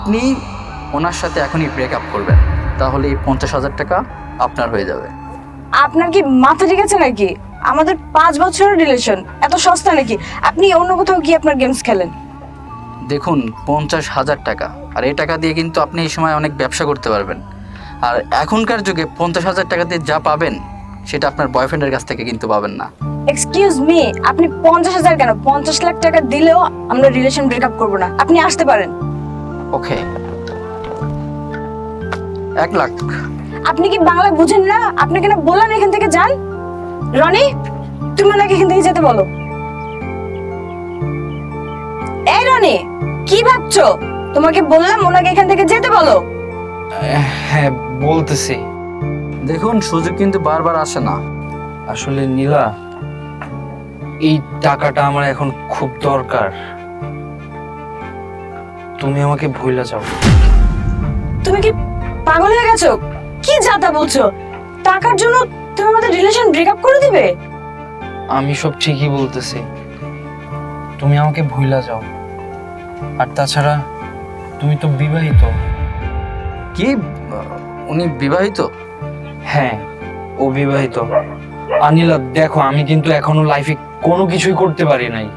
আপনি ওনার সাথে এখনই ব্রেকআপ করবেন, তাহলে এই 50,000 টাকা আপনার হয়ে যাবে। আপনার কি মাথা ঠিক আছে নাকি? আমাদের 5 বছরের রিলেশন, এত সস্তা নাকি? আপনি অন্য কোথাও গিয়ে আপনার গেমস খেলেন। দেখুন, 50,000 টাকা, আর এই টাকা দিয়ে কিন্তু আপনি এই সময় অনেক ব্যবসা করতে পারবেন। আর এখনকার যুগে 50,000 টাকা দিয়ে যা পাবেন সেটা আপনার বয়ফ্রেন্ডের কাছ থেকে কিন্তু পাবেন না। এক্সকিউজ মি, আপনি 50,000 কেন 50 লাখ টাকা দিলেও আমরা রিলেশন ব্রেকআপ করবো না। আপনি আসতে পারেন। ওকে, 1 লাখ। আপনি কি বাংলা বুঝেন না? আপনাকে না বললাম এখান থেকে যান। রনি, তুমি ওনাকে এখান থেকে যেতে বলো। এই রনি, কি ভাবছো? তোমাকে বললাম ওনাকে এখান থেকে যেতে বলো। হ্যাঁ বলতেছি। দেখুন, সুযোগ কিন্তু বারবার আসে না। আসলে নীলা, এই টাকাটা আমার এখন খুব দরকার। তুমি আমাকে ভুলে যাও। তুমি কি পাগল হয়ে গেছো? কি যাতা বলছো? টাকার জন্য তুমি আমাদের রিলেশন ব্রেকআপ করে দিবে? আমি সব ঠিকই বলতেছি, তুমি আমাকে ভুলে যাও। আর তাছাড়া তুমি তো বিবাহিত। কি, উনি বিবাহিত? হ্যাঁ, ও বিবাহিত। আর নীলা দেখো, আমি কিন্তু এখনো লাইফে কোনো কিছুই করতে পারি নাই।